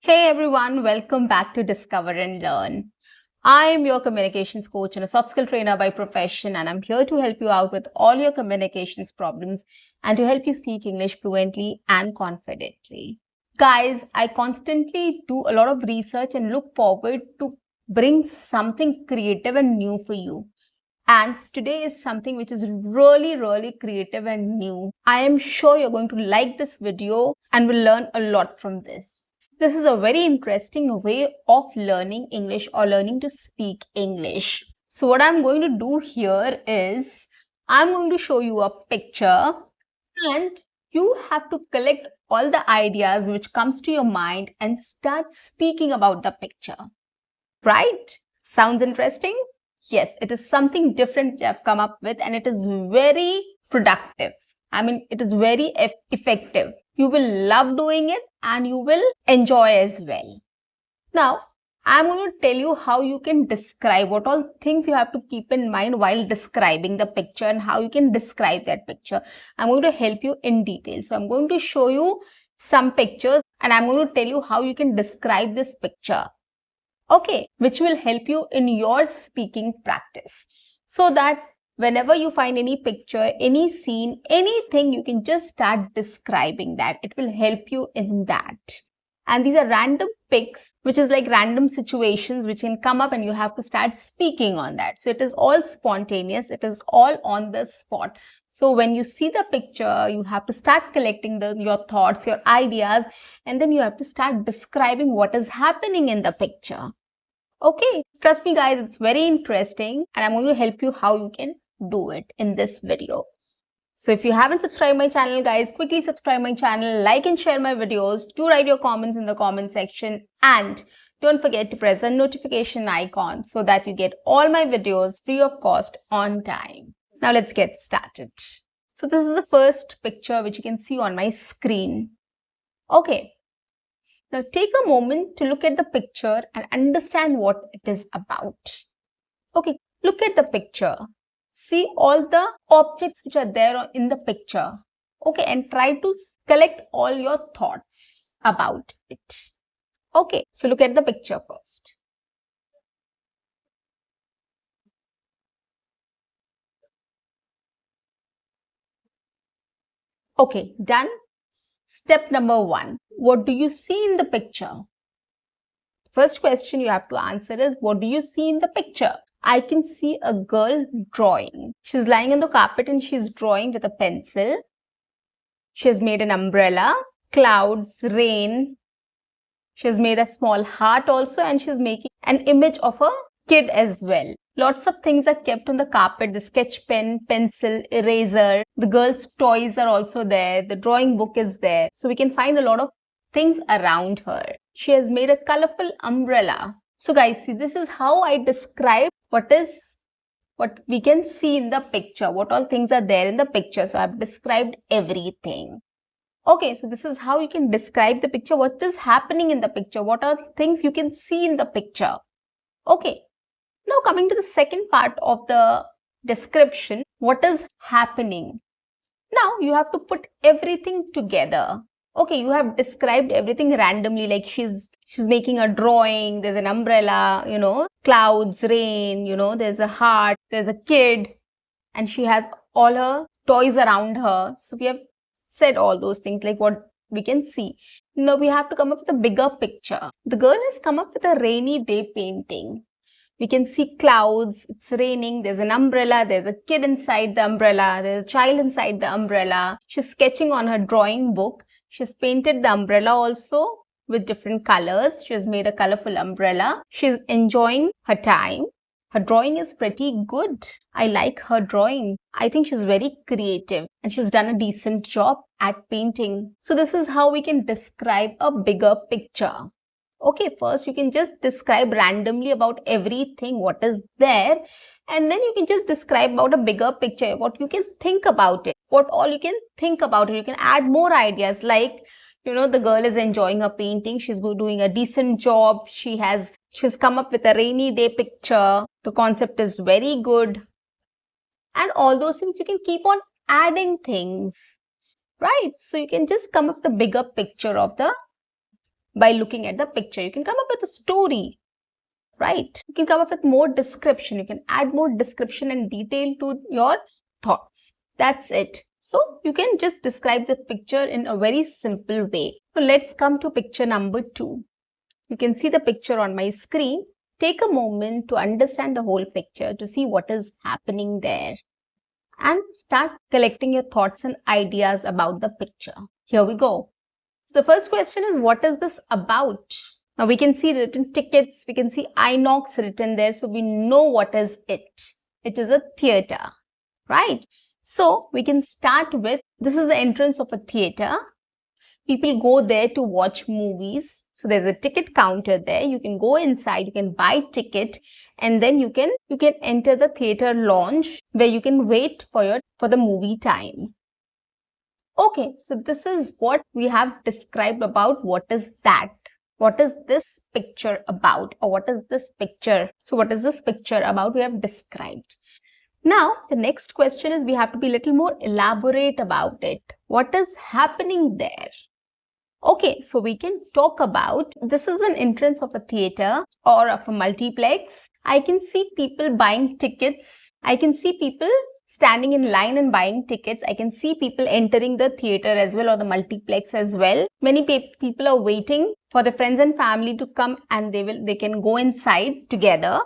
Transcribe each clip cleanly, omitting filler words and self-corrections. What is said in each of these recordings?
Hey everyone, welcome back to Discover and Learn. I am your communications coach and a soft skill trainer by profession, and I'm here to help you out with all your communications problems and to help you speak English fluently and confidently. Guys, I constantly do a lot of research and look forward to bring something creative and new for you. And today is something which is really creative and new. I am sure you're going to like this video and will learn a lot from this. This is a very interesting way of learning English or learning to speak English. So what I'm going to do here is I'm going to show you a picture and you have to collect all the ideas which comes to your mind and start speaking about the picture. Right? Sounds interesting? Yes, it is something different which I've come up with and it is very productive. It is very effective. You will love doing it and you will enjoy as well. Now, I'm going to tell you how you can describe what all things you have to keep in mind while describing the picture and how you can describe that picture. I'm going to help you in detail. So I'm going to show you some pictures and I'm going to tell you how you can describe this picture. Okay, which will help you in your speaking practice so that whenever you find any picture, any scene, anything, you can just start describing that. It will help you in that. And these are random pics, which is like random situations which can come up and you have to start speaking on that. So it is all spontaneous. It is all on the spot. So when you see the picture, you have to start collecting your thoughts, your ideas, and then you have to start describing what is happening in the picture. Okay, trust me guys, it's very interesting and I'm going to help you how you can do it in this video. So if you haven't subscribed my channel guys, quickly subscribe my channel, like and share my videos, do write your comments in the comment section and don't forget to press the notification icon so that you get all my videos free of cost on time. Now let's get started. So this is the first picture which you can see on my screen. Okay. Now take a moment to look at the picture and understand what it is about. Okay, look at the picture. See all the objects which are there in the picture. Okay, and try to collect all your thoughts about it. Okay, so look at the picture first. Okay, done. Step number 1. What do you see in the picture? First question you have to answer is, what do you see in the picture? I can see a girl drawing. She's lying on the carpet and she's drawing with a pencil. She has made an umbrella, clouds, rain. She has made a small heart also and she's making an image of a kid as well. Lots of things are kept on the carpet. The sketch pen, pencil, eraser. The girl's toys are also there. The drawing book is there. So we can find a lot of things around her. She has made a colorful umbrella. So guys, see, this is how I describe what we can see in the picture, what all things are there in the picture. So I've described everything. Okay, so this is how you can describe the picture, what is happening in the picture, what are things you can see in the picture. Okay, now coming to the second part of the description, what is happening? Now you have to put everything together. Okay, you have described everything randomly, like she's making a drawing, there's an umbrella, clouds, rain, there's a heart, there's a kid, and she has all her toys around her. So we have said all those things, like what we can see. Now we have to come up with a bigger picture. The girl has come up with a rainy day painting. We can see clouds, it's raining, there's an umbrella, there's a kid inside the umbrella, there's a child inside the umbrella. She's sketching on her drawing book. She's painted the umbrella also with different colors. She has made a colorful umbrella. She's enjoying her time. Her drawing is pretty good. I like her drawing. I think she's very creative and she's done a decent job at painting. So this is how we can describe a bigger picture. Okay, first you can just describe randomly about everything, what is there, and then you can just describe about a bigger picture, what you can think about it, what all you can think about it. You can add more ideas like, the girl is enjoying her painting, she's doing a decent job, she's come up with a rainy day picture, the concept is very good, and all those things. You can keep on adding things, right? So you can just come up with a bigger picture of the by looking at the picture. You can come up with a story, right? You can come up with more description. You can add more description and detail to your thoughts. That's it. So you can just describe the picture in a very simple way. So let's come to picture number 2. You can see the picture on my screen. Take a moment to understand the whole picture, to see what is happening there, and start collecting your thoughts and ideas about the picture. Here we go. So the first question is, what is this about? Now we can see written tickets, we can see Inox written there, so we know what is it. It is a theater, right? So we can start with, this is the entrance of a theater. People go there to watch movies. So there's a ticket counter there. You can go inside, you can buy ticket, and then you can enter the theater lounge where you can wait for the movie time. Okay, so this is what we have described about what is that. What is this picture about, or what is this picture? So what is this picture about? We have described. Now the next question is, we have to be a little more elaborate about it. What is happening there? Okay, so we can talk about, this is an entrance of a theater or of a multiplex. I can see people buying tickets. I can see people standing in line and buying tickets. I can see people entering the theater as well, or the multiplex as well. Many people are waiting for their friends and family to come, and they can go inside together,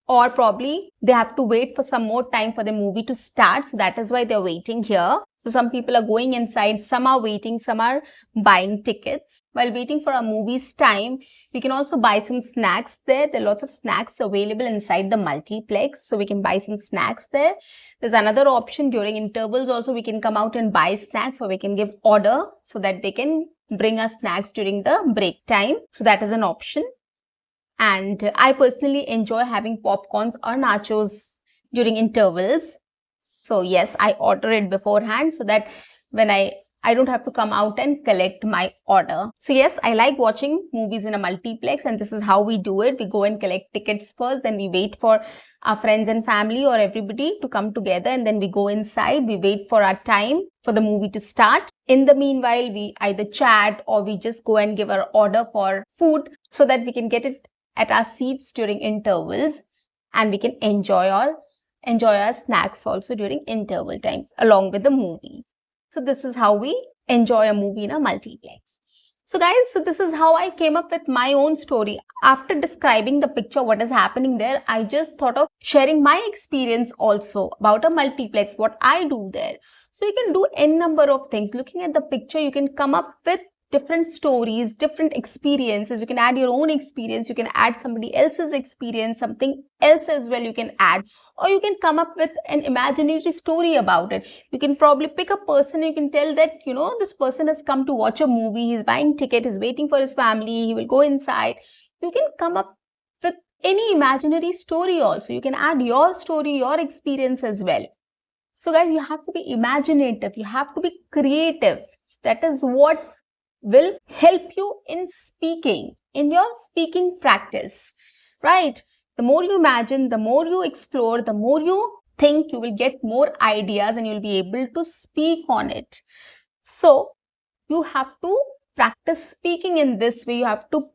or probably they have to wait for some more time for the movie to start. So that is why they're waiting here. So some people are going inside, some are waiting, some are buying tickets. While waiting for a movie's time, we can also buy some snacks there. There are lots of snacks available inside the multiplex, so we can buy some snacks there. There's another option during intervals also, we can come out and buy snacks, or we can give order so that they can bring us snacks during the break time. So that is an option. And I personally enjoy having popcorns or nachos during intervals. So yes, I order it beforehand so that when I don't have to come out and collect my order. So yes, I like watching movies in a multiplex, and this is how we do it. We go and collect tickets first, then we wait for our friends and family or everybody to come together, and then we go inside. We wait for our time for the movie to start. In the meanwhile, we either chat or we just go and give our order for food so that we can get it at our seats during intervals, and we can enjoy our snacks also during interval time along with the movie. So this is how we enjoy a movie in a multiplex. So guys, so this is how I came up with my own story. After describing the picture, what is happening there, I just thought of sharing my experience also about a multiplex, what I do there. So you can do n number of things. Looking at the picture, you can come up with different stories, different experiences. You can add your own experience. You can add somebody else's experience, something else as well you can add. Or you can come up with an imaginary story about it. You can probably pick a person. You can tell that, this person has come to watch a movie. He's buying ticket. He's waiting for his family. He will go inside. You can come up with any imaginary story also. You can add your story, your experience as well. So guys, you have to be imaginative. You have to be creative. That is what will help you in speaking, in your speaking practice, right? The more you imagine, the more you explore, the more you think, you will get more ideas and you'll be able to speak on it. So you have to practice speaking in this way. You have to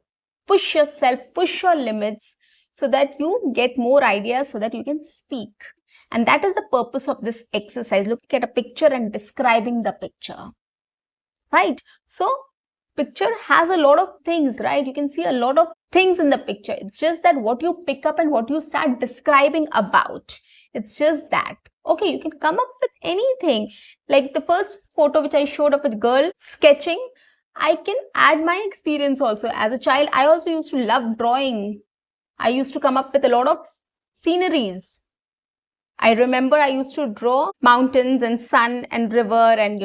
push yourself, push your limits so that you get more ideas so that you can speak. And that is the purpose of this exercise, looking at a picture and describing the picture, right? So picture has a lot of things, right? You can see a lot of things in the picture. It's just that what you pick up and what you start describing about. It's just that. Okay, you can come up with anything. Like the first photo which I showed of a girl sketching, I can add my experience also. As a child, I also used to love drawing. I used to come up with a lot of sceneries. I remember I used to draw mountains and sun and river and,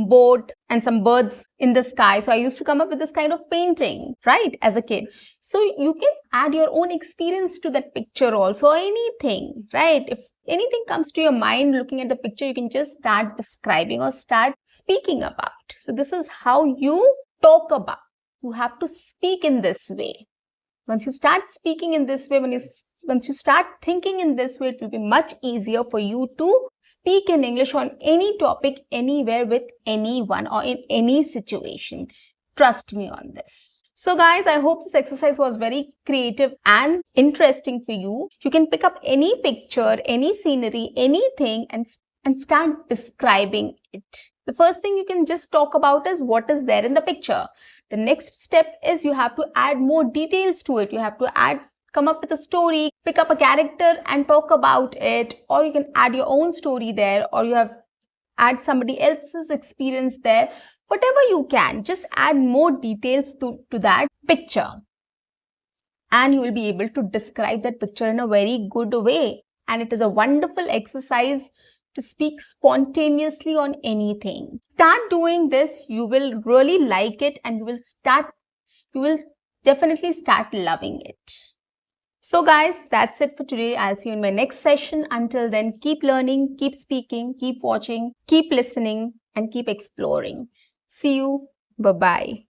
boat and some birds in the sky. So I used to come up with this kind of painting, right, as a kid. So you can add your own experience to that picture also, or anything, right? If anything comes to your mind looking at the picture, you can just start describing or start speaking about. So this is how you talk about. You have to speak in this way. Once you start speaking in this way, once you start thinking in this way, it will be much easier for you to speak in English on any topic, anywhere, with anyone, or in any situation. Trust me on this. So guys, I hope this exercise was very creative and interesting for you. You can pick up any picture, any scenery, anything and start describing it. The first thing you can just talk about is what is there in the picture. The next step is you have to add more details to it. You have to come up with a story, pick up a character and talk about it, or you can add your own story there, or you have add somebody else's experience there. Whatever you can, just add more details to that picture and you will be able to describe that picture in a very good way. And it is a wonderful exercise to speak spontaneously on anything. Start doing this, you will really like it and you will definitely start loving it. So guys, that's it for today. I'll see you in my next session. Until then, keep learning, keep speaking, keep watching, keep listening, and keep exploring. See you. Bye-bye.